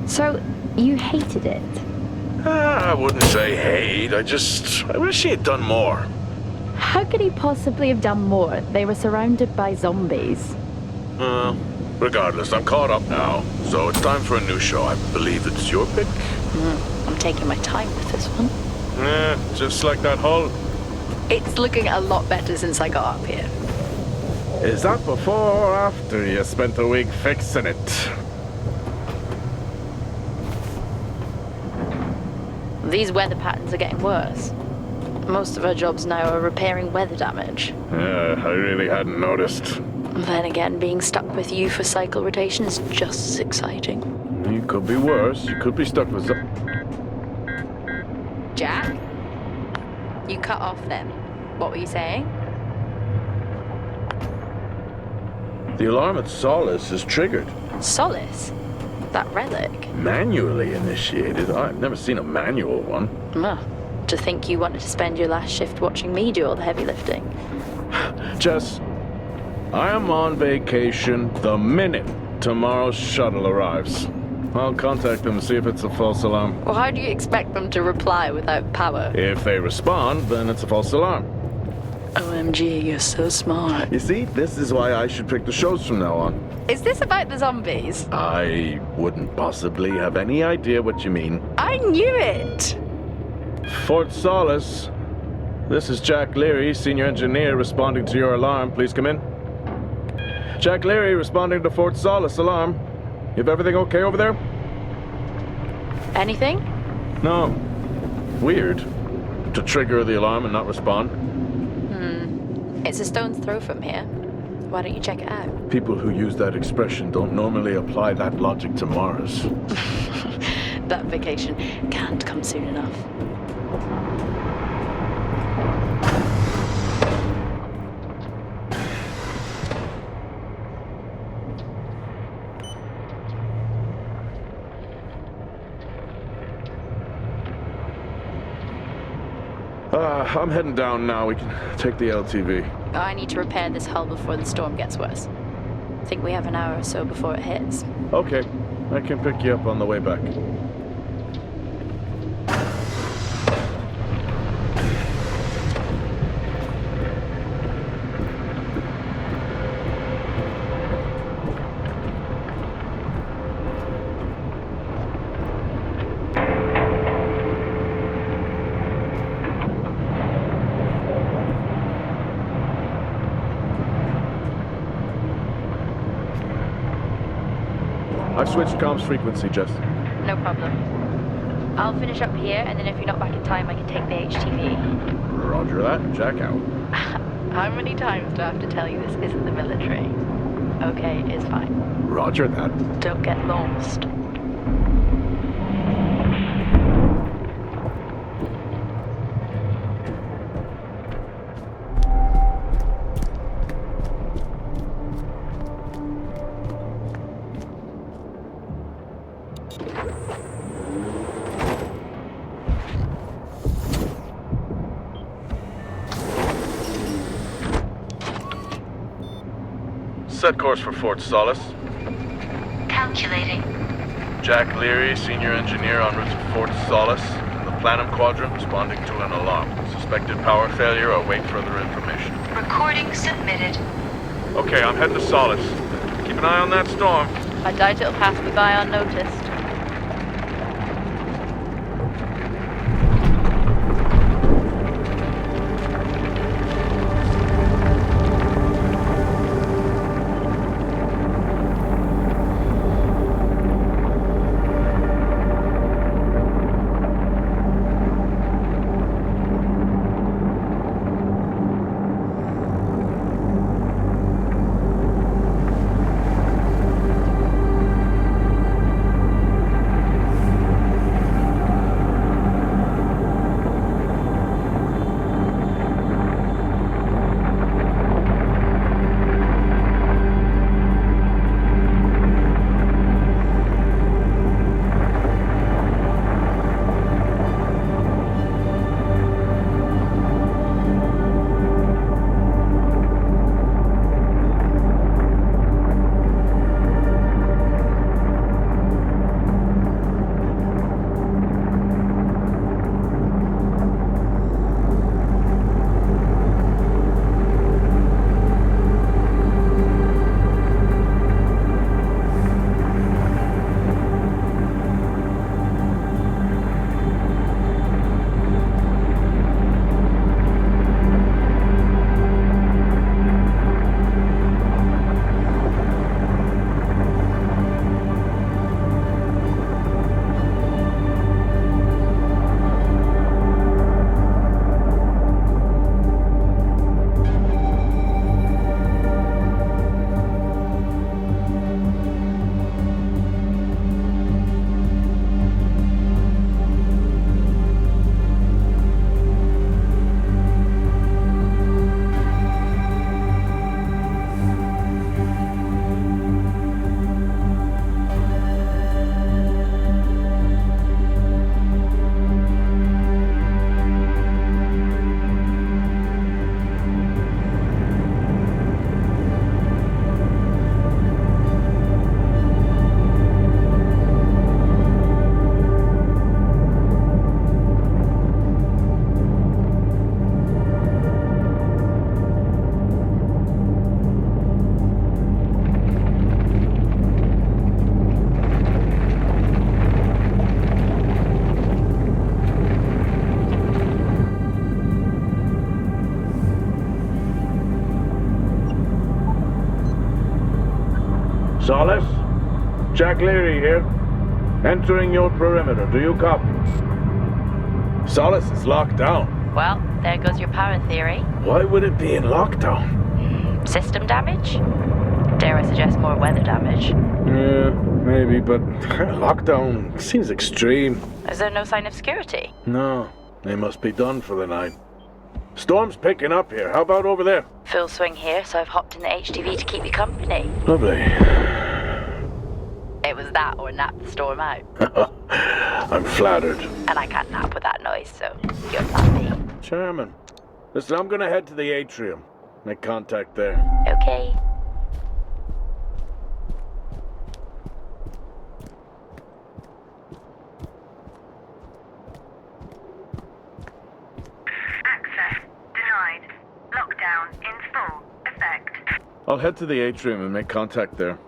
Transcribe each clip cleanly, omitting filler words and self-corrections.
So, you hated it? I wouldn't say hate, I wish he had done more. How could he possibly have done more? They were surrounded by zombies. Regardless, I'm caught up now, so it's time for a new show. I believe it's your pick? I'm taking my time with this one. Just like that hull. It's looking a lot better since I got up here. Is that before or after you spent a week fixing it? These weather patterns are getting worse. Most of our jobs now are repairing weather damage. Yeah, I really hadn't noticed. Then again, being stuck with you for cycle rotation is just as exciting. It could be worse. You could be stuck with Jack? You cut off then. What were you saying? The alarm at Solis is triggered. Solis? That relic? Manually initiated? I've never seen a manual one. To think you wanted to spend your last shift watching me do all the heavy lifting. Jess, I am on vacation the minute tomorrow's shuttle arrives. I'll contact them and see if it's a false alarm. Well, how do you expect them to reply without power? If they respond, then it's a false alarm. OMG, you're so smart. You see, this is why I should pick the shows from now on. Is this about the zombies? I wouldn't possibly have any idea what you mean. I knew it! Fort Solis. This is Jack Leary, senior engineer, responding to your alarm. Please come in. Jack Leary, responding to Fort Solis alarm. You have everything okay over there? Anything? No. Weird. To trigger the alarm and not respond. It's a stone's throw from here. Why don't you check it out? People who use that expression don't normally apply that logic to Mars. That vacation can't come soon enough. I'm heading down now. We can take the LTV. I need to repair this hull before the storm gets worse. I think we have an hour or so before it hits. Okay. I can pick you up on the way back. I've switched comms frequency, Jess. No problem. I'll finish up here, and then if you're not back in time, I can take the HTV. Roger that. Jack out. How many times do I have to tell you this isn't the military? Okay, it's fine. Roger that. Don't get lost. Set course for Fort Solis. Calculating. Jack Leary, senior engineer en route to Fort Solis. In the Planum Quadrant, responding to an alarm. Suspected power failure. Await further information. Recording submitted. Okay, I'm heading to Solis. Keep an eye on that storm. I doubt it'll pass me by unnoticed. Solis? Jack Leary here. Entering your perimeter. Do you copy? Solis is locked down. Well, there goes your power theory. Why would it be in lockdown? System damage? Dare I suggest more weather damage? Yeah, maybe, but lockdown seems extreme. Is there no sign of security? No, they must be done for the night. Storm's picking up here. How about over there? Full swing here, so I've hopped in the HTV to keep you company. Lovely. It was that or nap the storm out. I'm flattered. And I can't nap with that noise, so you're not me. Charming. Listen, I'm gonna head to the atrium. Make contact there. Okay. Access denied. Lockdown in full effect. I'll head to the atrium and make contact there.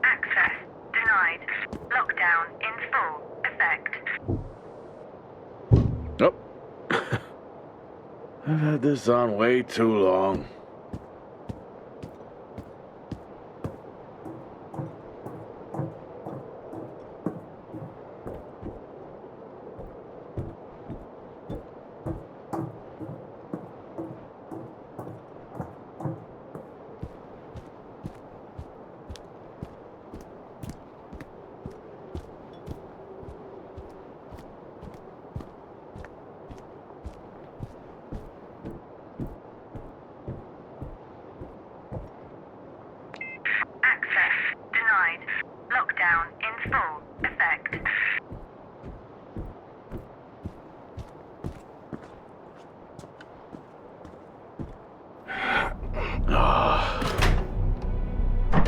Access denied. Lockdown in full effect. Oh. I've had this on way too long. Access denied. Lockdown in full effect.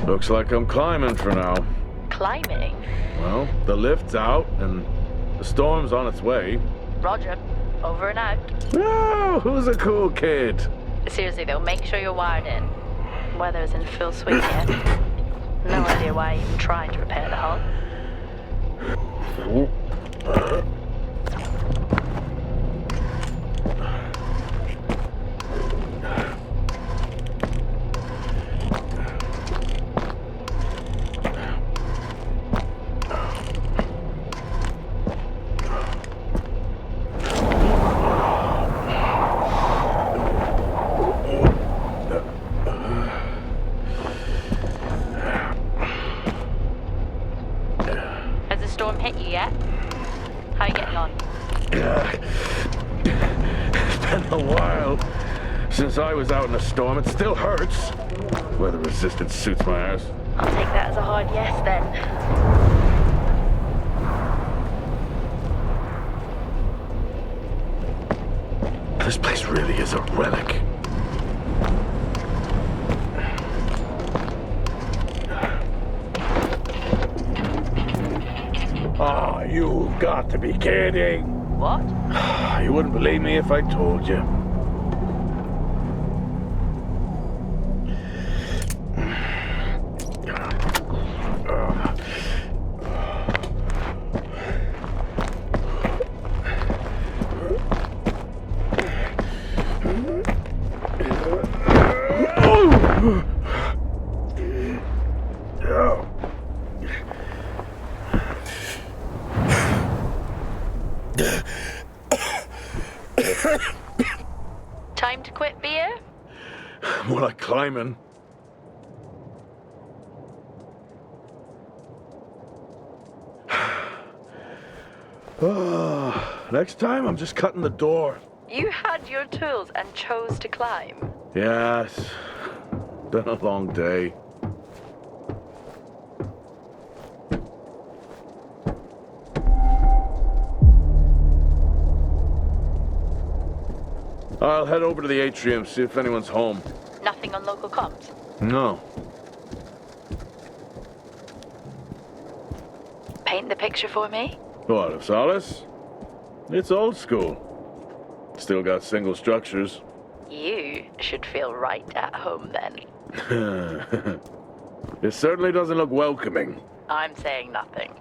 Looks like I'm climbing for now. Climbing? Well, the lift's out and the storm's on its way. Roger. Over and out. Oh, who's a cool kid? Seriously though, make sure you're wired in. Weather's in full swing here. No idea why I even tried to repair the hull. Has the storm hit you yet? How are you getting on? It's been a while since I was out in a storm. It still hurts. Weather resistance suits my ass. I'll take that as a hard yes then. This place really is a relic. Oh, you've got to be kidding. What? You wouldn't believe me if I told you. Time to quit beer? More like climbing. Next time, I'm just cutting the door. You had your tools and chose to climb. Yes. Been a long day. I'll head over to the atrium, see if anyone's home. Nothing on local comms? No. Paint the picture for me? What, of Solis? It's old school. Still got single structures. You should feel right at home then. It certainly doesn't look welcoming. I'm saying nothing.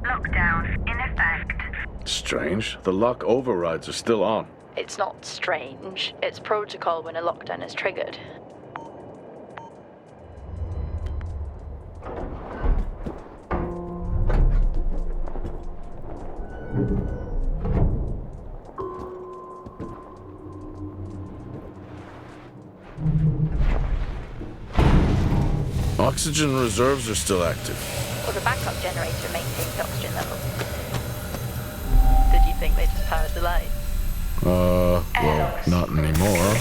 Lockdown in effect. Strange. The lock overrides are still on. It's not strange. It's protocol when a lockdown is triggered. Oxygen reserves are still active. Well, the backup generator maintains oxygen levels. Did you think they just powered the lights? Well, not anymore.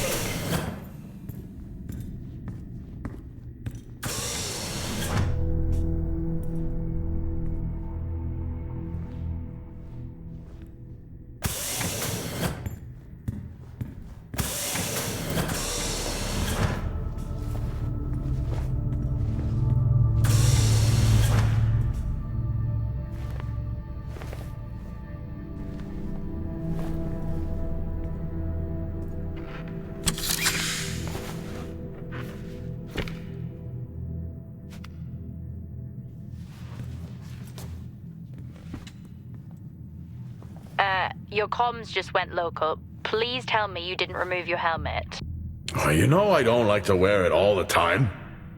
Your comms just went local. Please tell me you didn't remove your helmet. Oh, you know I don't like to wear it all the time.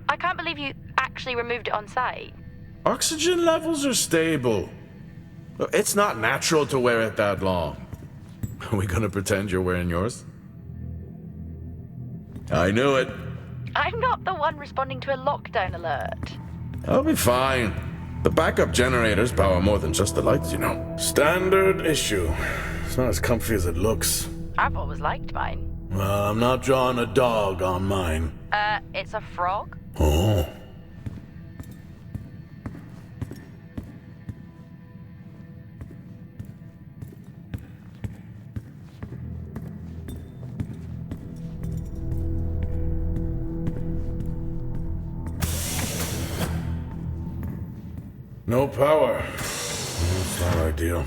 I can't believe you actually removed it on site. Oxygen levels are stable. It's not natural to wear it that long. Are we gonna pretend you're wearing yours? I knew it. I'm not the one responding to a lockdown alert. I'll be fine. The backup generators power more than just the lights, you know. Standard issue. It's not as comfy as it looks. I've always liked mine. Well, I'm not drawing a dog on mine. It's a frog? Oh. No power. That's not ideal.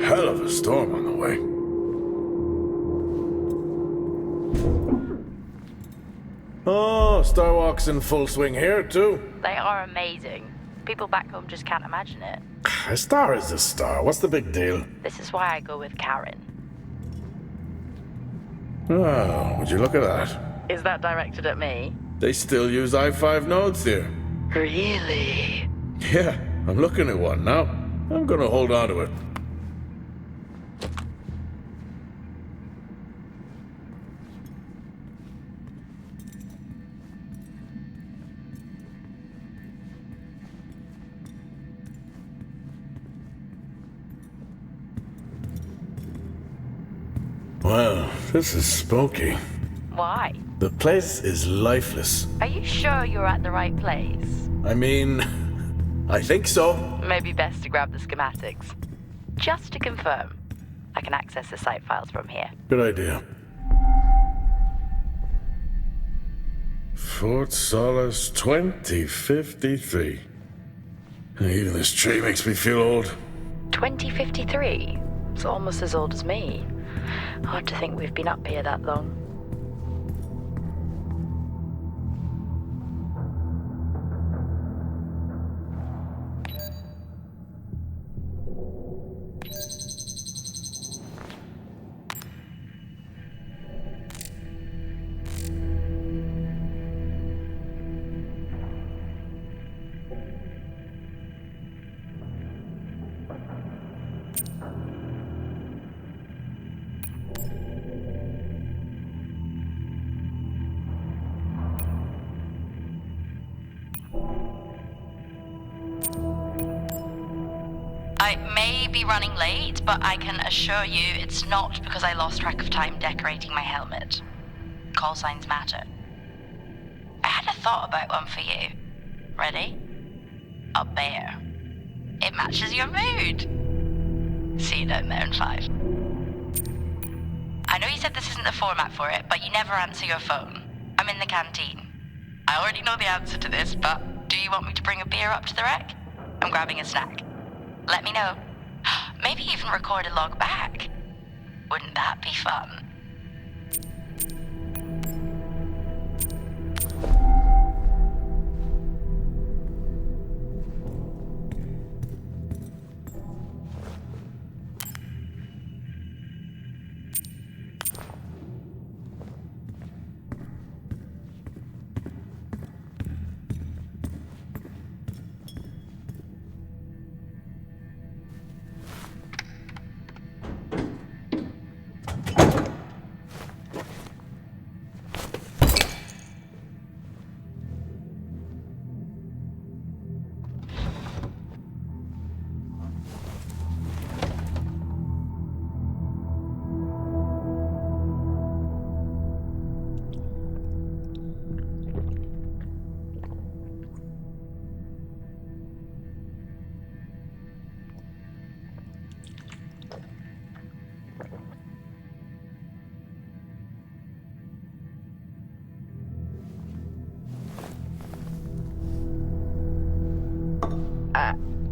Hell of a storm on the way. Oh, Starwalk's in full swing here, too. They are amazing. People back home just can't imagine it. A star is a star. What's the big deal? This is why I go with Karen. Oh, would you look at that? Is that directed at me? They still use i5 nodes here. Really? Yeah, I'm looking at one now. I'm gonna hold on to it. Well, this is spooky. Why? The place is lifeless. Are you sure you're at the right place? I mean, I think so. Maybe best to grab the schematics. Just to confirm, I can access the site files from here. Good idea. Fort Solis 2053. Even this tree makes me feel old. 2053? It's almost as old as me. Hard to think we've been up here that long. may be running late, but I can assure you it's not because I lost track of time decorating my helmet. Call signs matter. I had a thought about one for you. Ready? A bear. It matches your mood. See you down there in 5. I know you said this isn't the format for it, but you never answer your phone. I'm in the canteen. I already know the answer to this, but do you want me to bring a beer up to the wreck? I'm grabbing a snack. Let me know. Maybe even record a log back. Wouldn't that be fun?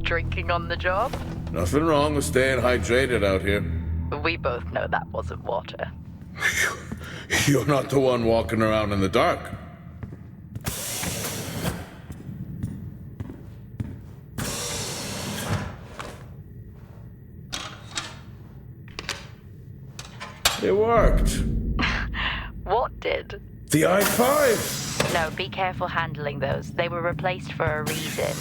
Drinking on the job? Nothing wrong with staying hydrated out here. We both know that wasn't water. You're not the one walking around in the dark. It worked. What did? The I-5. No, be careful handling those. They were replaced for a reason.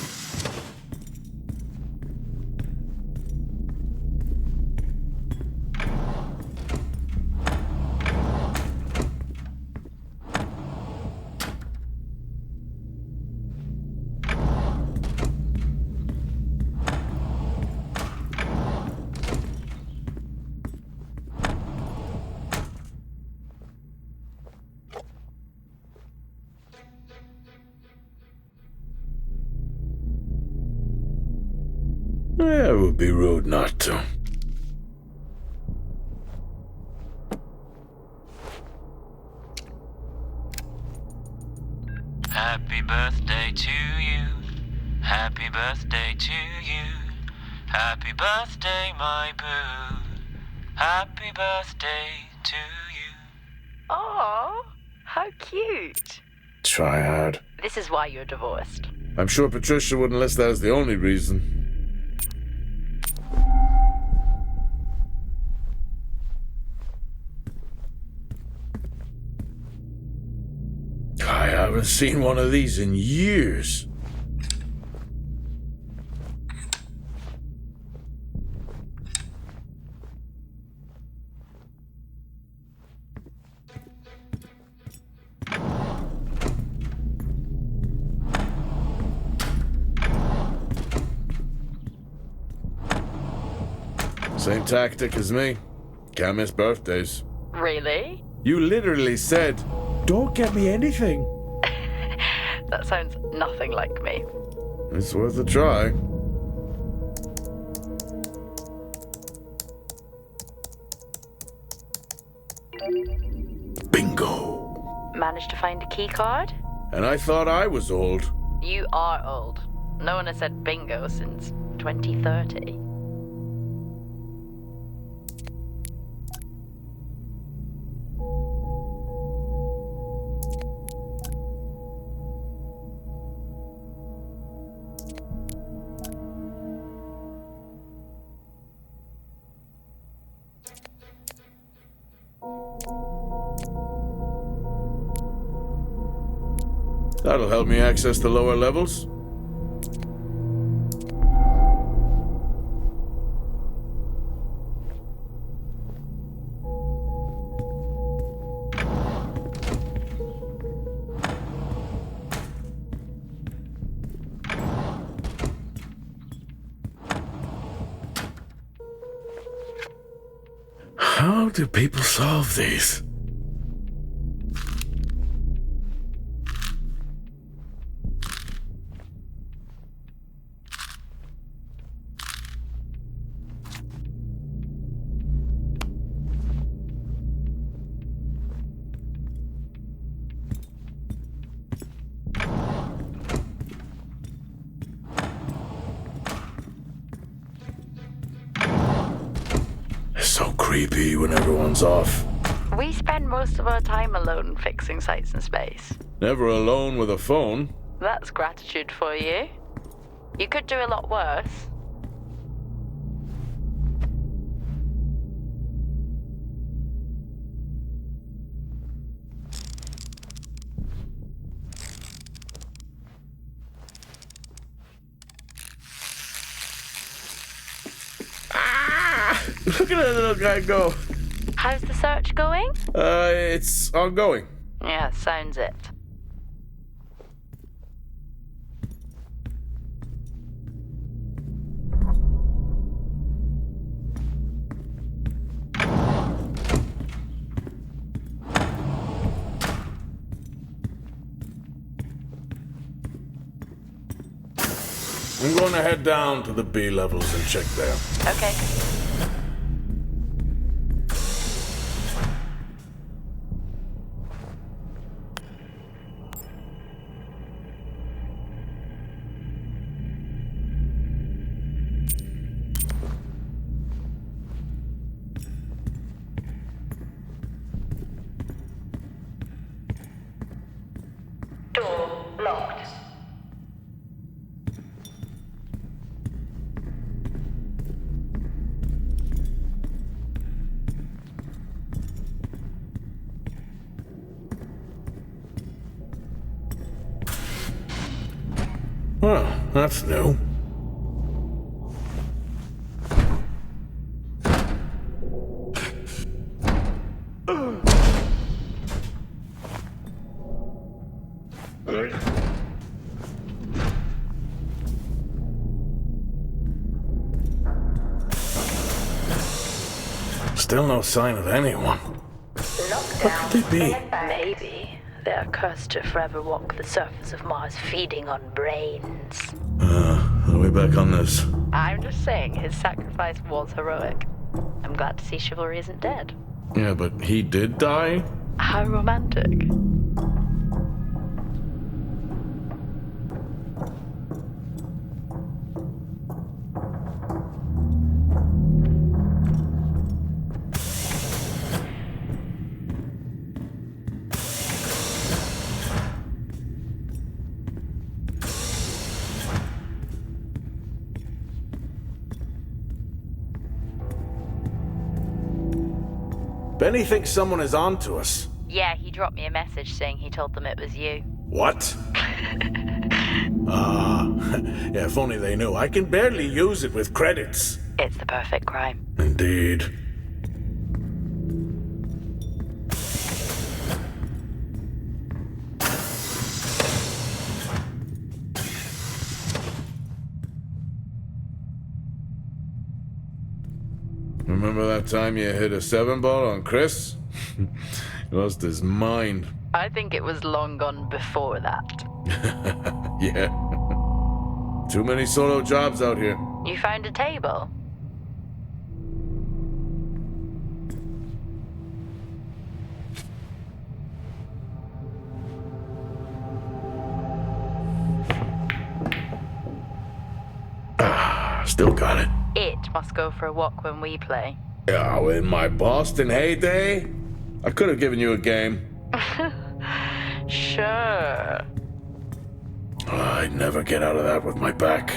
Yeah, it would be rude not to. Happy birthday to you. Happy birthday to you. Happy birthday, my boo. Happy birthday to you. Aww, how cute. Try hard. This is why you're divorced. I'm sure Patricia wouldn't list that as the only reason. I haven't seen one of these in years. Same tactic as me. Can't miss birthdays. Really? You literally said, "Don't get me anything." That sounds nothing like me. It's worth a try. Bingo! Managed to find a key card? And I thought I was old. You are old. No one has said bingo since 2030. That'll help me access the lower levels. do people solve these? So creepy when everyone's off. We spend most of our time alone fixing sights in space. Never alone with a phone. That's gratitude for you. You could do a lot worse. Look at that little guy go. How's the search going? It's ongoing. Yeah, sounds it. I'm going to head down to the B levels and check there. Okay. Door locked. Well, that's new. Still no sign of anyone. Lockdown. Could they be? Maybe they're cursed to forever walk the surface of Mars feeding on brains. Are we back on this? I'm just saying his sacrifice was heroic. I'm glad to see chivalry isn't dead. Yeah, but he did die? How romantic. Benny thinks someone is on to us. Yeah, he dropped me a message saying he told them it was you. What? Yeah, if only they knew. I can barely use it with credits. It's the perfect crime. Indeed. Remember that time you hit a 7-ball on Chris? He lost his mind. I think it was long gone before that. Yeah. Too many solo jobs out here. You found a table? Still got it. It must go for a walk when we play. Oh, in my Boston heyday? I could have given you a game. Sure. I'd never get out of that with my back.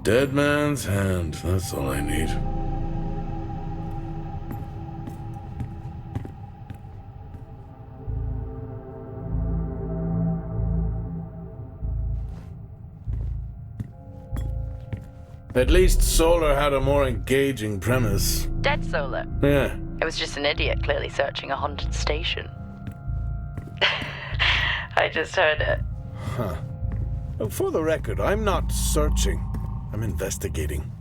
Dead man's hand, that's all I need. At least Solar had a more engaging premise. Dead Solar. Yeah. It was just an idiot clearly searching a haunted station. I just heard it. Huh. For the record, I'm not searching. I'm investigating.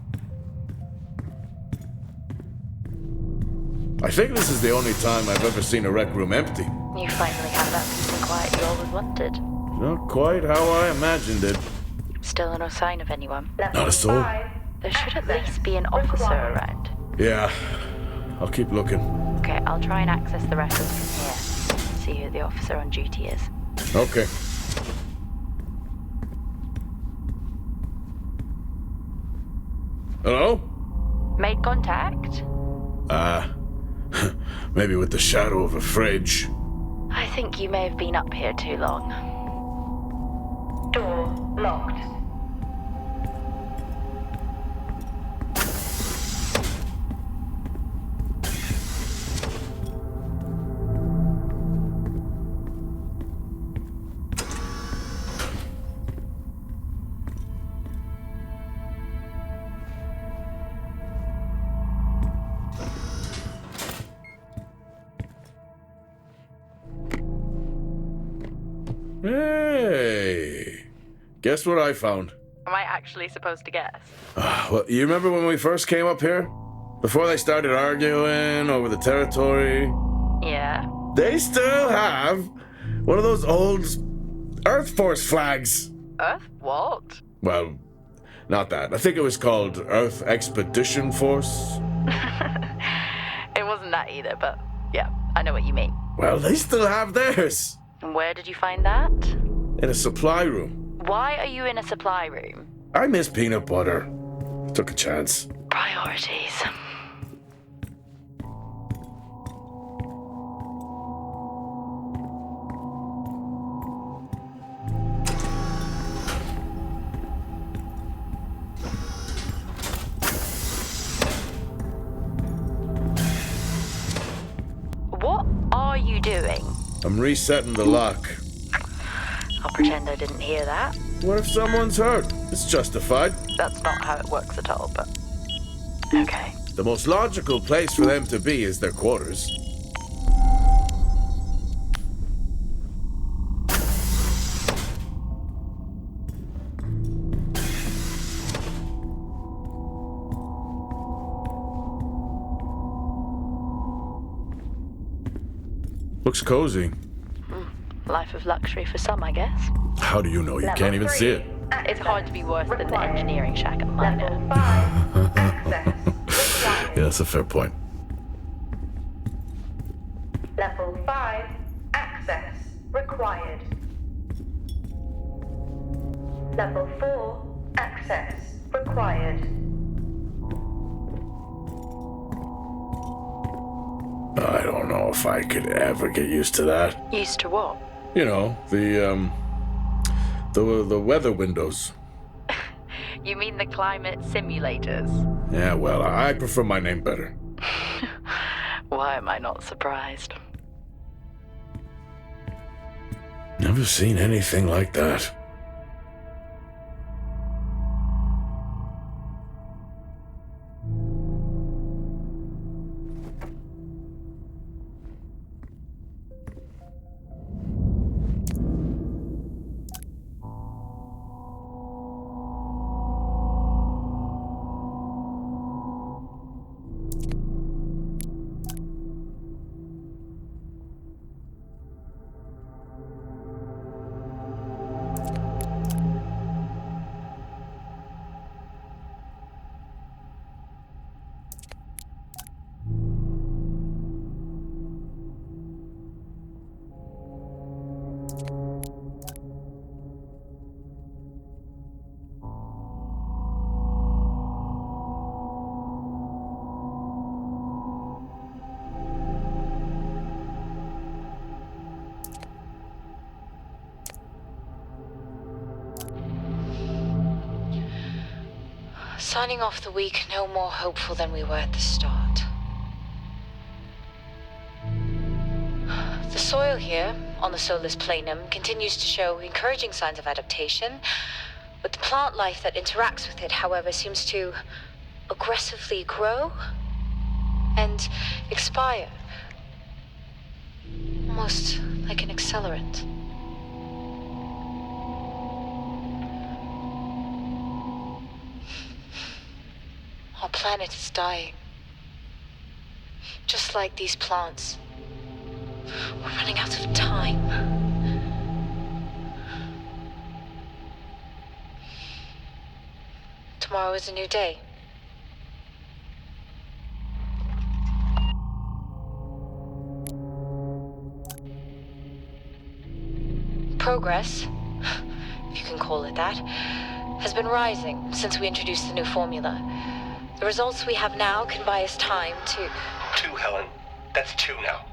I think this is the only time I've ever seen a rec room empty. You finally have that peace and quiet you always wanted. Not quite how I imagined it. Still no sign of anyone. Not a soul. There should at least be an officer around. Yeah, I'll keep looking. Okay, I'll try and access the records from here. See who the officer on duty is. Okay. Hello? Made contact? Maybe with the shadow of a fridge. I think you may have been up here too long. Door locked. Hey! Guess what I found? Am I actually supposed to guess? Well, you remember when we first came up here? Before they started arguing over the territory? Yeah. They still have one of those old Earth Force flags. Earth what? Well, not that. I think it was called Earth Expedition Force. It wasn't that either, but yeah, I know what you mean. Well, they still have theirs. And where did you find that? In a supply room. Why are you in a supply room? I miss peanut butter. Took a chance. Priorities. What are you doing? I'm resetting the lock. I'll pretend I didn't hear that. What if someone's hurt? It's justified. That's not how it works at all, but... Okay. The most logical place for them to be is their quarters. Looks cozy. Life of luxury for some, I guess. How do you know? You can't even see it. It's hard to be worse than the engineering shack at Minor. Level 5. Access required. Yeah, that's a fair point. Level 5. Access required. Level 4. Access required. I don't know if I could ever get used to that. Used to what? You know, the weather windows. You mean the climate simulators? Yeah, well, I prefer my name better. Why am I not surprised? Never seen anything like that. Signing off the week no more hopeful than we were at the start. The soil here, on the Solis planum, continues to show encouraging signs of adaptation, but the plant life that interacts with it, however, seems to aggressively grow and expire. Almost like an accelerant. Our planet is dying. Just like these plants. We're running out of time. Tomorrow is a new day. Progress, if you can call it that, has been rising since we introduced the new formula. The results we have now can buy us time to... 2, Helen. That's 2 now.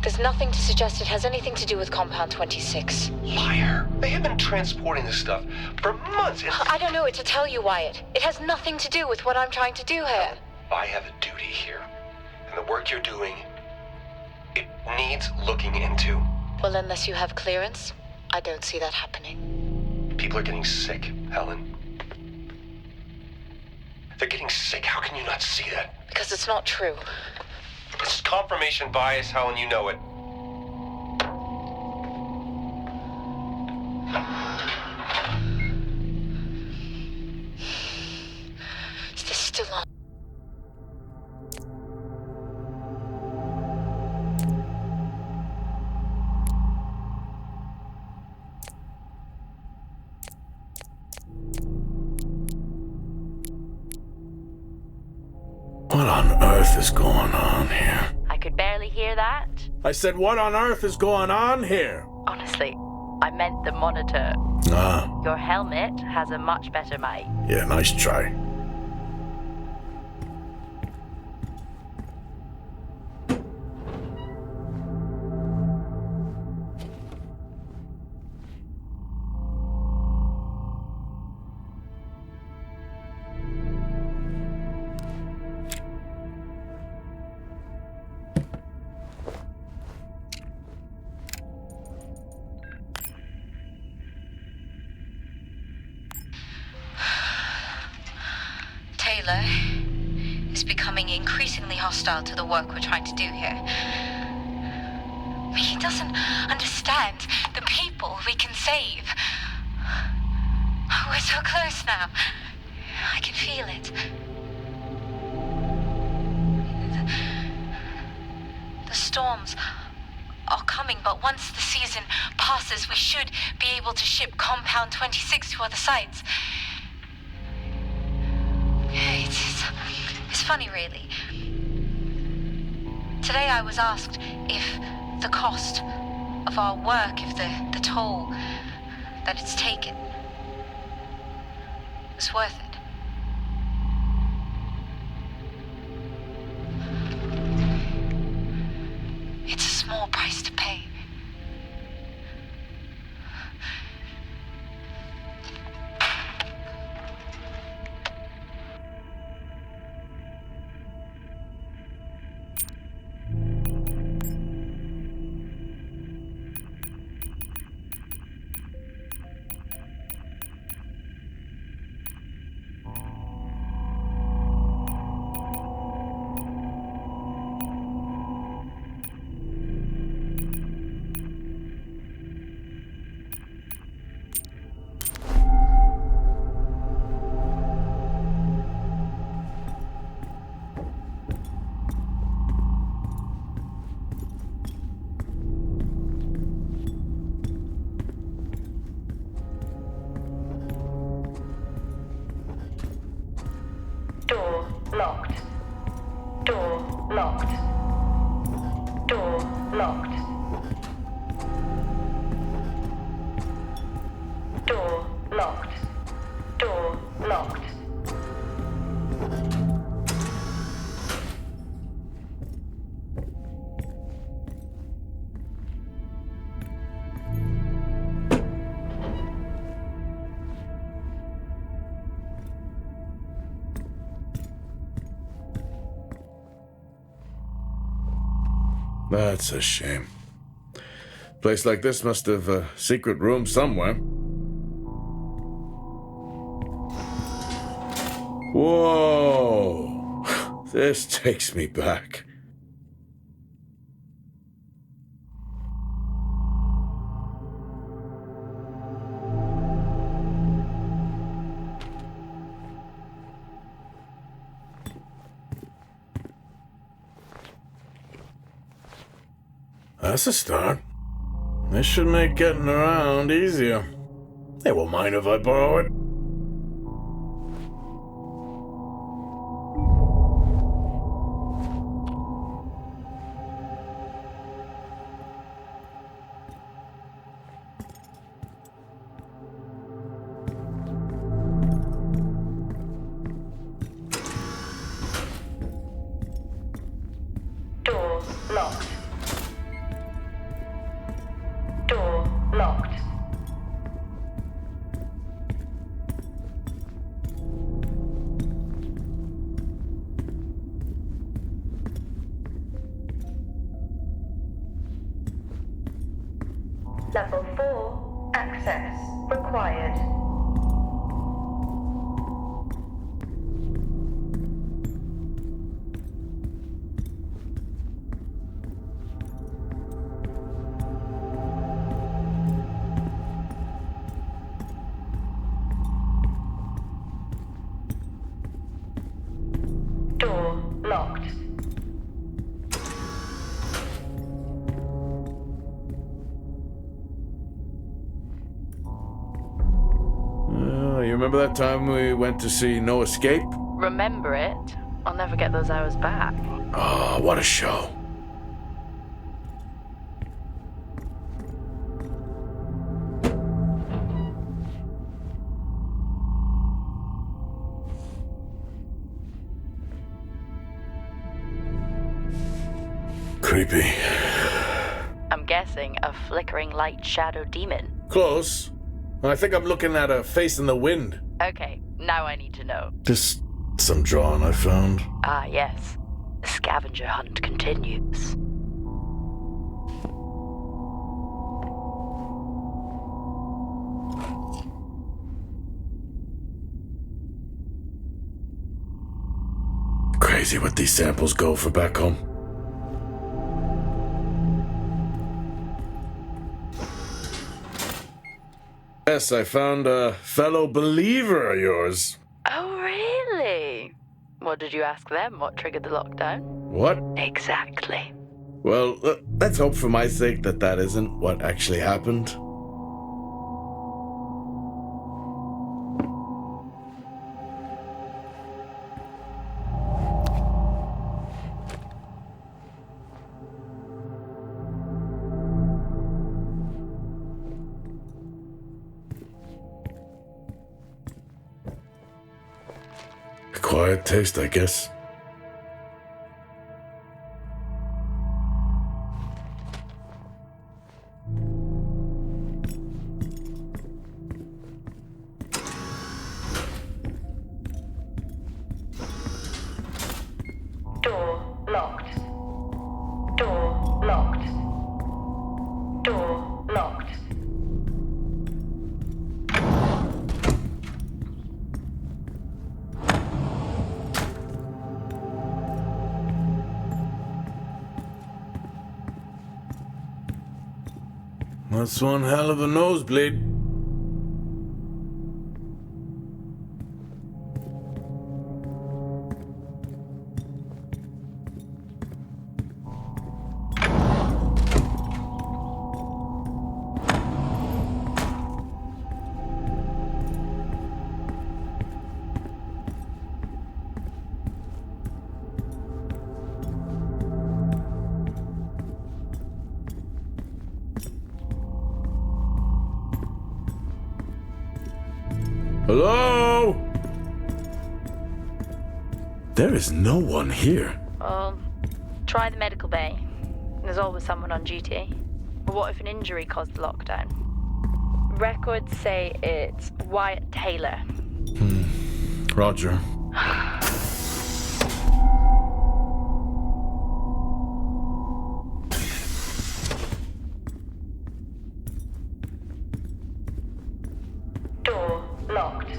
There's nothing to suggest it has anything to do with Compound 26. Liar. They have been transporting this stuff for months. I don't know what to tell you, Wyatt. It has nothing to do with what I'm trying to do here. I have a duty here. And the work you're doing, it needs looking into. Well, unless you have clearance, I don't see that happening. People are getting sick, Helen. They're getting sick. How can you not see that? Because it's not true. This is confirmation bias, Helen. You know it. Is this still on? What on earth is going on here? I could barely hear that. I said, what on earth is going on here? Honestly, I meant the monitor. Ah, Your helmet has a much better mic. yeah, nice try. Taylor is becoming increasingly hostile to the work we're trying to do here. He doesn't understand the people we can save. We're so close now. I can feel it. The storms are coming, but once the season passes, we should be able to ship Compound 26 to other sites. It's funny, really. Today I was asked if the cost of our work, if the toll that it's taken was worth it. It's a small price to pay. Door locked. Door locked. Door locked. Door locked. Door locked. That's a shame. Place like this must have a secret room somewhere. Whoa! This takes me back. That's a start. This should make getting around easier. They won't mind if I borrow it. Door locked. Door locked. Level 4, access required. Door locked. You remember that time we went to see No Escape? Remember it? I'll never get those hours back. Oh, what a show. Creepy. I'm guessing a flickering light shadow demon. Close. I think I'm looking at a face in the wind. Okay, now I need to know. Just some drawing I found. Ah, yes. The scavenger hunt continues. Crazy what these samples go for back home. Yes, I found a fellow believer of yours. Oh, really? What did you ask them? What triggered the lockdown? What? Exactly. Well, let's hope for my sake that that isn't what actually happened. Quiet taste, I guess. Door locked. Door locked. Door locked. That's one hell of a nosebleed. Hello? There is no one here. Try the medical bay. There's always someone on duty. But what if an injury caused the lockdown? Records say it's Wyatt Taylor. Roger. Door locked.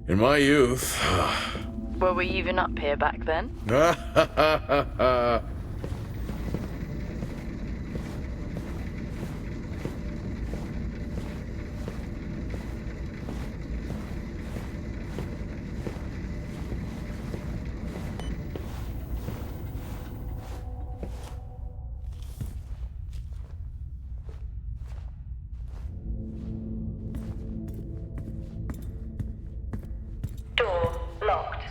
In my youth... Were we even up here back then? Door locked.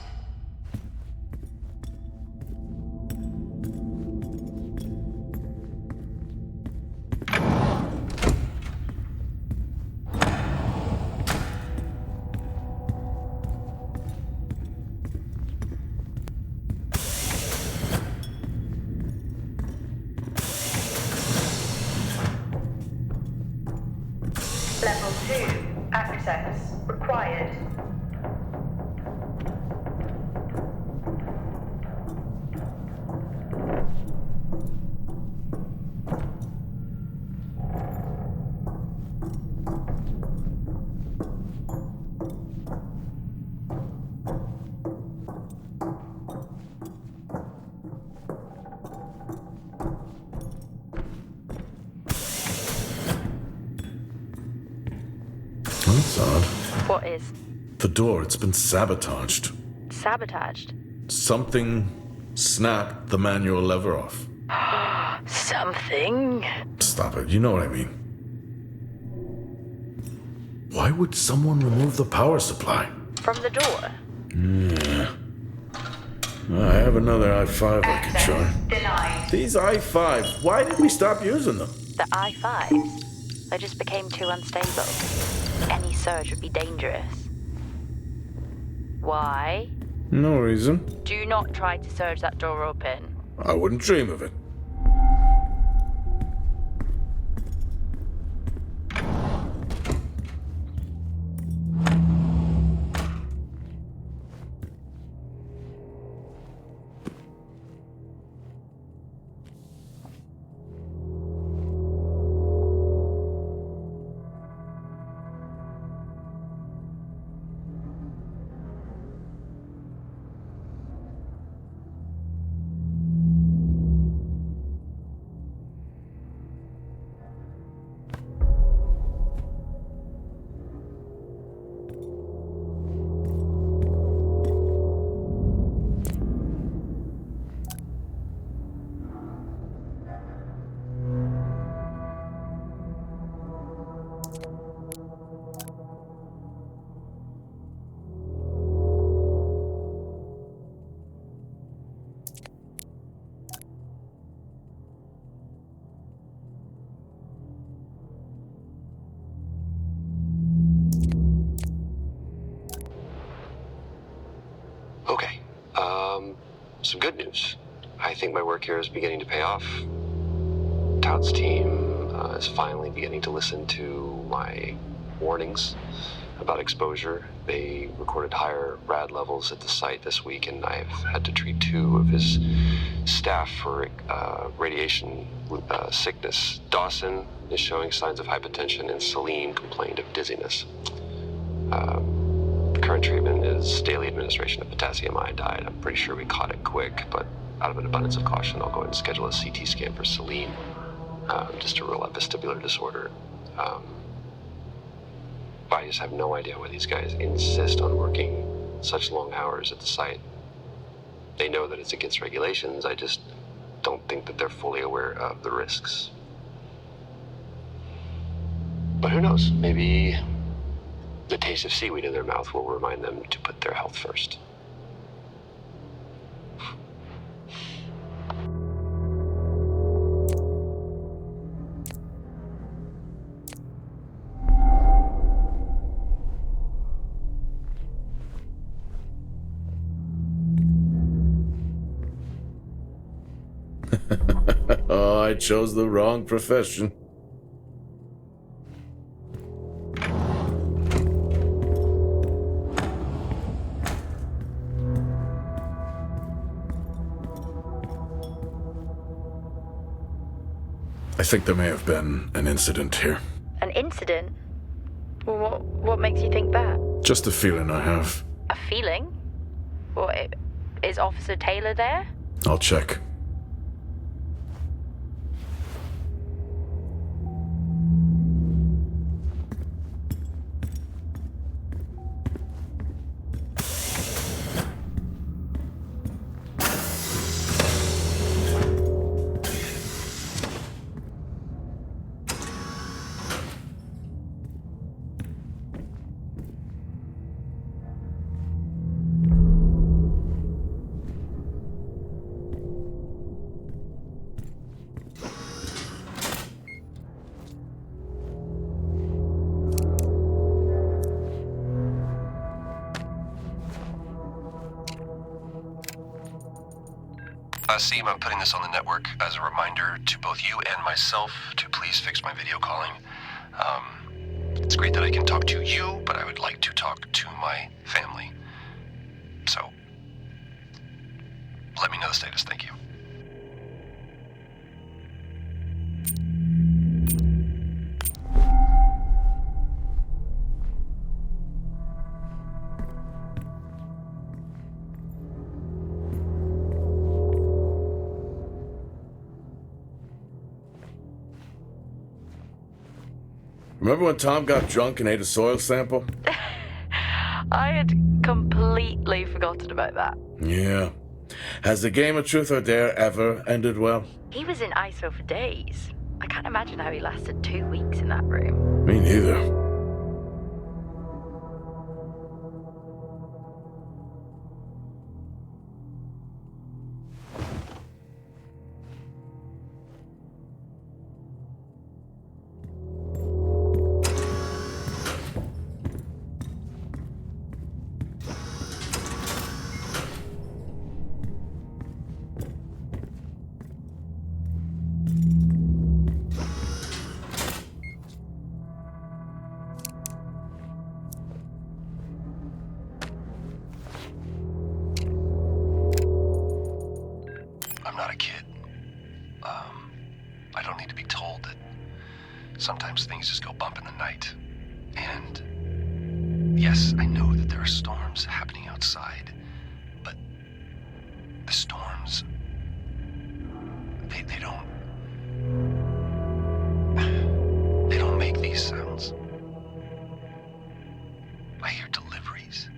Level 2. Access required. That's odd. What is? The door, it's been sabotaged. Sabotaged? Something snapped the manual lever off. Something? Stop it, you know what I mean. Why would someone remove the power supply? From the door? Yeah. I have another i5 I could try. Denied. These i5s, why did we stop using them? The i5s? They just became too unstable. Any surge would be dangerous. Why? No reason. Do not try to surge that door open. I wouldn't dream of it. Okay, some good news. I think my work here is beginning to pay off. Todd's team is finally beginning to listen to my warnings about exposure. They recorded higher rad levels at the site this week, and I've had to treat 2 of his staff for radiation sickness. Dawson is showing signs of hypotension, and Celine complained of dizziness. Current treatment is daily administration of potassium iodide. I'm pretty sure we caught it quick, but out of an abundance of caution, I'll go ahead and schedule a CT scan for Celine, just to rule out vestibular disorder. I just have no idea why these guys insist on working such long hours at the site. They know that it's against regulations. I just don't think that they're fully aware of the risks. But who knows? Maybe the taste of seaweed in their mouth will remind them to put their health first. Oh, I chose the wrong profession. I think there may have been an incident here. An incident? Well, what makes you think that? Just a feeling I have. a feeling. Well, is Officer Taylor there? I'll check. Seem I'm putting this on the network as a reminder to both you and myself to please fix my video calling. It's great that I can talk to you, but I would like to talk to my family. So, let me know the status. Thank you. Remember when Tom got drunk and ate a soil sample? I had completely forgotten about that. Yeah. Has the game of truth or dare ever ended well? He was in ISO for days. I can't imagine how he lasted 2 weeks in that room. Me neither. Sometimes things just go bump in the night. And yes, I know that there are storms happening outside, but the storms, they don't make these sounds. I hear deliveries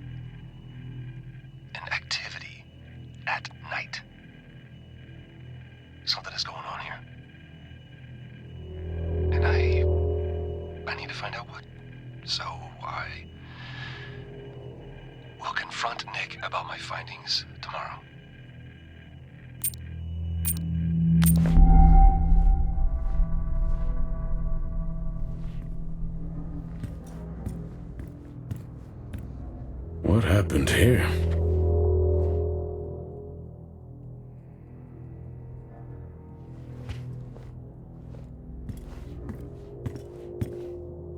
and activity at night. Something is going on here. And I need to find out what. So I will confront Nick about my findings tomorrow. What happened here?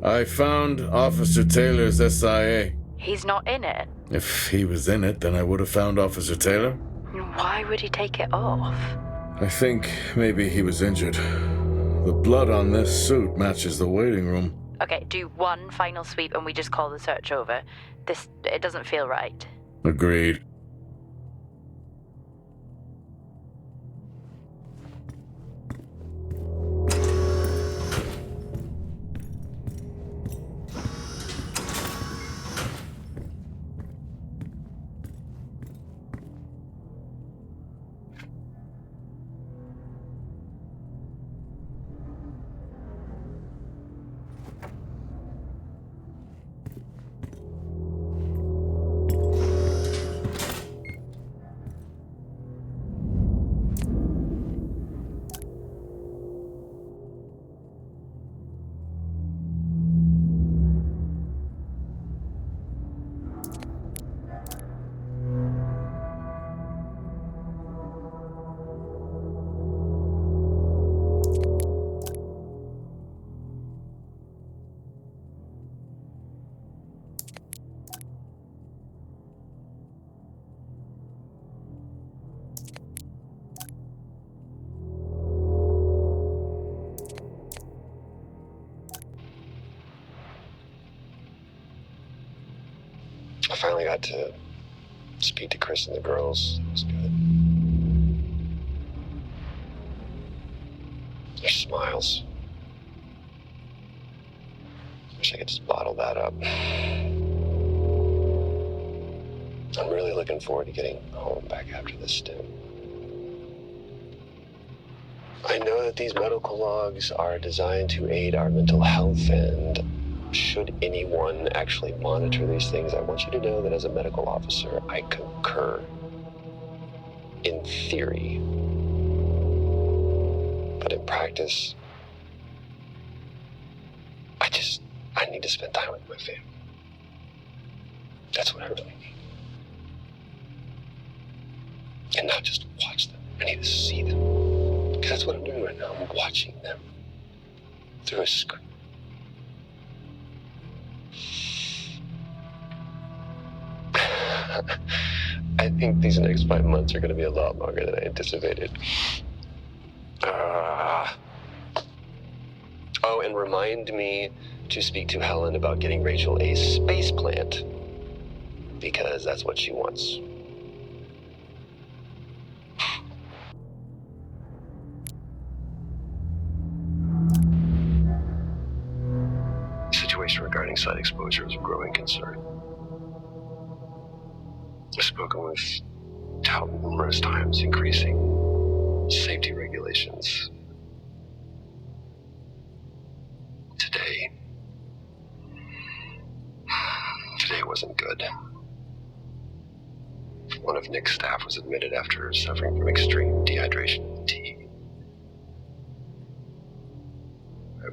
I found Officer Taylor's SIA. He's not in it. If he was in it, then I would have found Officer Taylor. Why would he take it off? I think maybe he was injured. The blood on this suit matches the waiting room. Okay, do one final sweep and we just call the search over. It doesn't feel right. Agreed. I finally got to speak to Chris and the girls. It was good. Their smiles. Wish I could just bottle that up. I'm really looking forward to getting home back after this stint. I know that these medical logs are designed to aid our mental health, and should anyone actually monitor these things, I want you to know that as a medical officer, I concur. In theory. But in practice, I need to spend time with my family. That's what I really need. And not just watch them. I need to see them. Because that's what I'm doing right now. I'm watching them through a screen. I think these next 5 months are going to be a lot longer than I anticipated. Oh, and remind me to speak to Helen about getting Rachel a space plant. Because that's what she wants. The situation regarding site exposure is a growing concern. I've spoken with Tout numerous times, increasing safety regulations. Today wasn't good. One of Nick's staff was admitted after suffering from extreme dehydration and fatigue.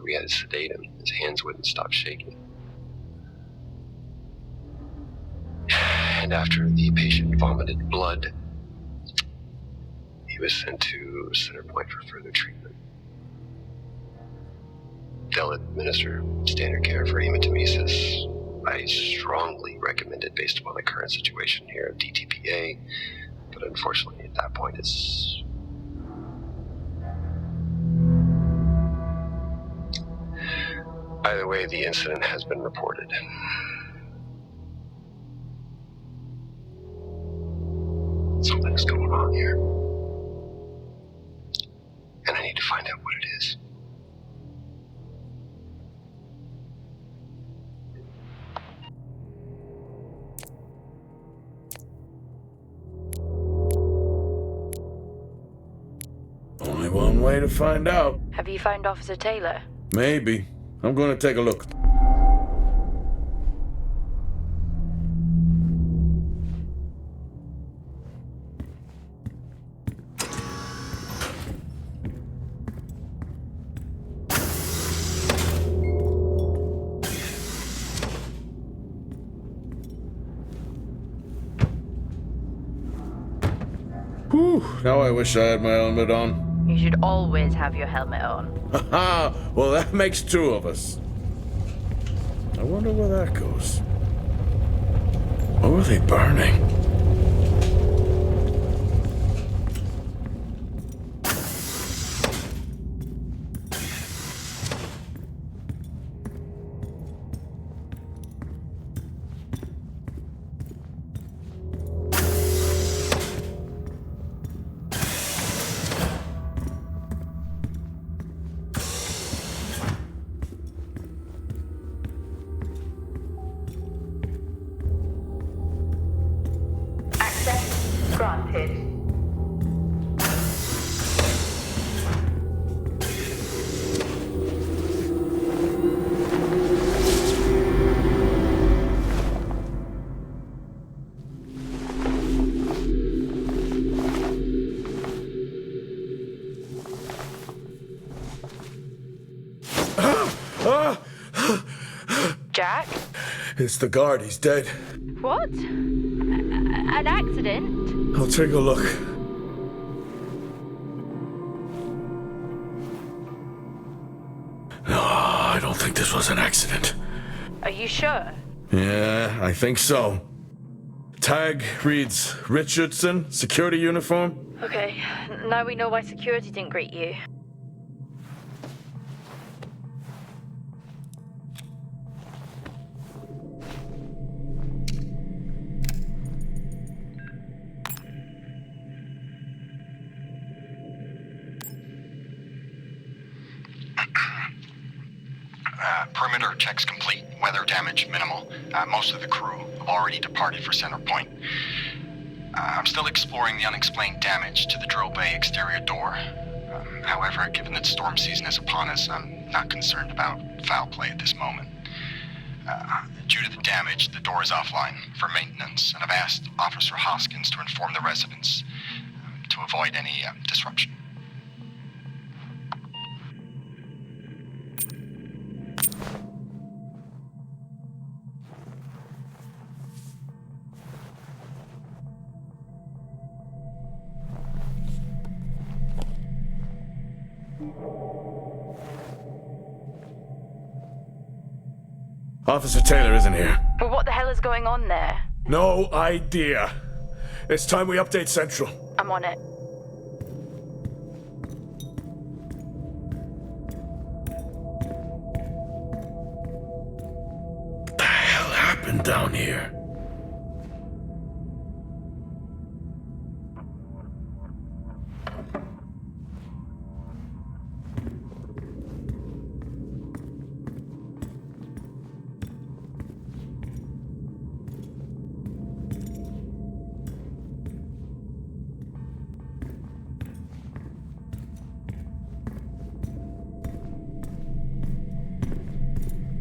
We had to sedate him. His hands wouldn't stop shaking. And after the patient vomited blood, he was sent to Center Point for further treatment. They'll administer standard care for hematemesis. I strongly recommend it based upon the current situation here of DTPA, but unfortunately at that point it's... Either way, the incident has been reported. Something's going on here. And I need to find out what it is. Only one way to find out. Have you found Officer Taylor? Maybe. I'm going to take a look. Whew, now I wish I had my helmet on. You should always have your helmet on. Haha, well that makes two of us. I wonder where that goes. What were they burning? Granted. Jack? It's the guard, he's dead. What? An accident? I'll take a look. No, I don't think this was an accident. Are you sure? Yeah, I think so. Tag reads Richardson, security uniform. Okay, now we know why security didn't greet you. checks complete. Weather damage minimal. Most of the crew have already departed for center point. I'm still exploring the unexplained damage to the drill bay exterior door. However, given that storm season is upon us, I'm not concerned about foul play at this moment. Due to the damage, the door is offline for maintenance, and I've asked Officer Hoskins to inform the residents to avoid any disruption. Officer Taylor isn't here. Well, what the hell is going on there? No idea. It's time we update Central. I'm on it. What the hell happened down here?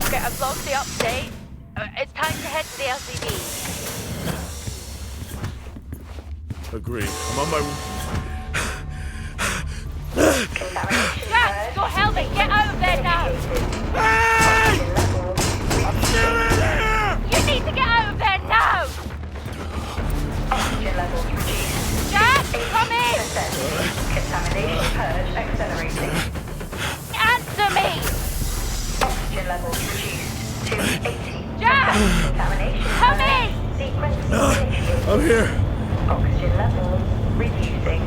Okay, I've logged the update. It's time to head to the LCD. Agreed. I'm on my... Jack, your helmet! Get out of there now! Hey! I'm still in here! You need to get out of there now! Oxygen levels reduced. Jack, come in! Contamination purge accelerating. Answer me! Oxygen levels reduced to 80. Jack! Contamination Come purge in! sequence initiated. I'm here. Oxygen levels reducing.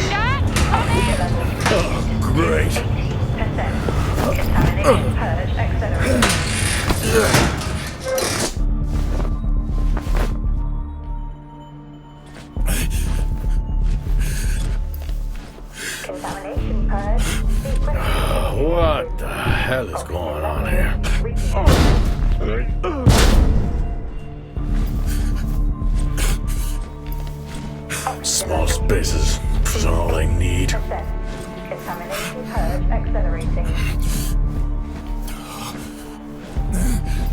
Jack, come in! Levels Oh, great. 80%. Contamination purge accelerating. Contamination purge sequence. What the hell is going on here? Small spaces are all I need. Contamination purge accelerating.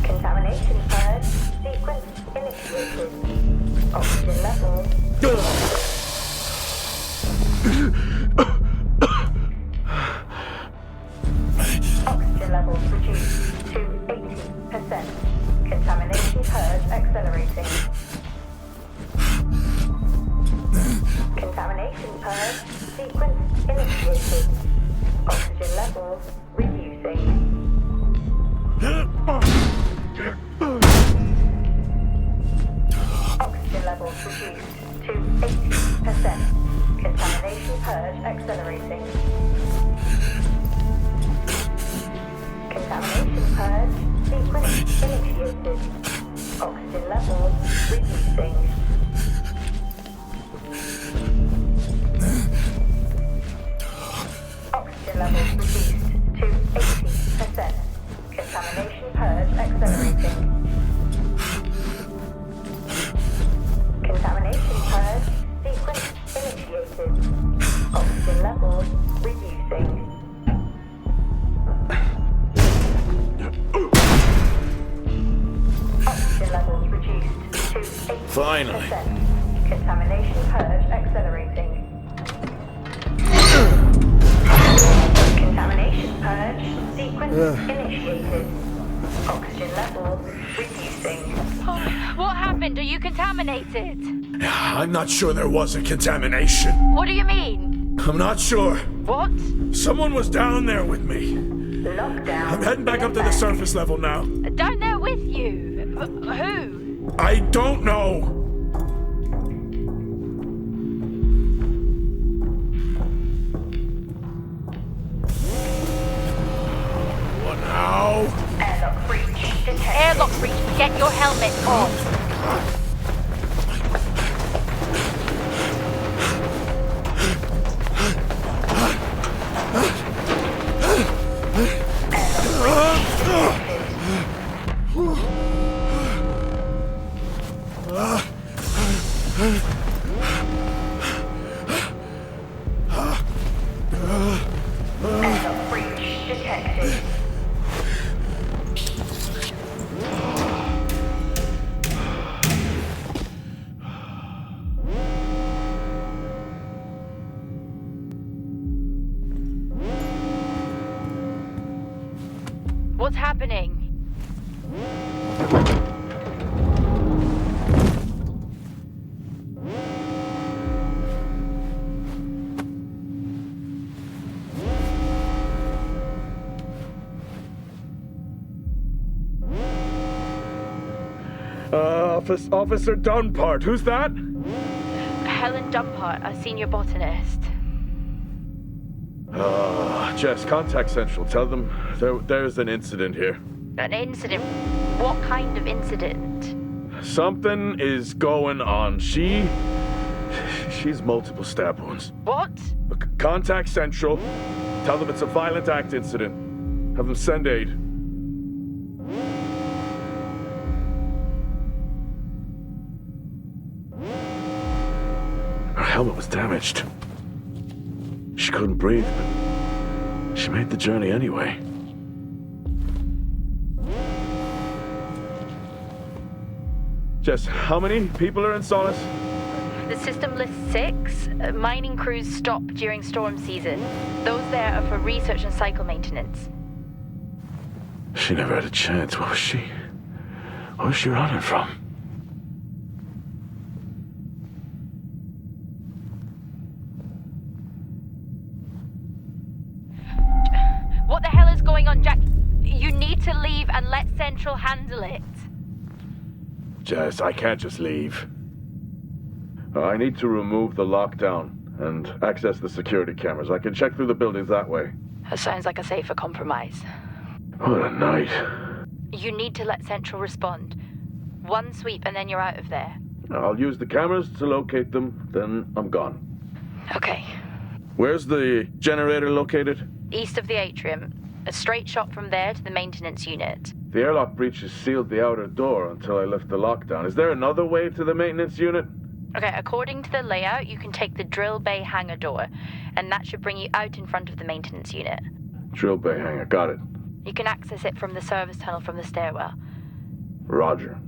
Contamination purge sequence initiated. Oxygen level. Oxygen levels reduced to 80%. Contamination purge accelerating. Contamination purge sequence initiated. Oxygen levels reducing. Oxygen levels reduced to 80%. Contamination purge accelerating. Contamination purge sequence initiated. Oxygen levels reducing. Oxygen levels reduced to 80%. Contamination purge accelerating. Contamination purge sequence initiated. Oxygen levels reducing. Oxygen levels reduced to 80%. Finally. Contamination purge accelerating. Contamination purge sequence initiated. Oxygen levels reducing. What happened? Are you contaminated? I'm not sure there was a contamination. What do you mean? I'm not sure. What? Someone was down there with me. Lockdown. I'm heading back up to the surface level now. Down there with you? Who? I don't know. What now? Airlock breach detected. Airlock breach. Get your helmet off. Airlock breach detected. What's happening? Officer Dunpart, who's that? Helen Dumpart, a senior botanist. Jess, contact Central. Tell them there's an incident here. An incident? What kind of incident? Something is going on. She's multiple stab wounds. What? Contact Central. Tell them it's a violent act incident. Have them send aid. Her helmet was damaged. She couldn't breathe, but she made the journey anyway. Jess, how many people are in Solis? The system lists 6. Mining crews stop during storm season. Those there are for research and cycle maintenance. She never had a chance. What was she running from? What the hell is going on, Jack? You need to leave and let Central handle it. Jess, I can't just leave. I need to remove the lockdown and access the security cameras. I can check through the buildings that way. That sounds like a safer compromise. What a night. You need to let Central respond. One sweep and then you're out of there. I'll use the cameras to locate them, then I'm gone. Okay. Where's the generator located? East of the atrium. A straight shot from there to the maintenance unit. The airlock breaches sealed the outer door until I lift the lockdown. Is there another way to the maintenance unit? Okay, according to the layout, you can take the drill bay hangar door, and that should bring you out in front of the maintenance unit. Drill bay hangar, got it. You can access it from the service tunnel from the stairwell. Roger.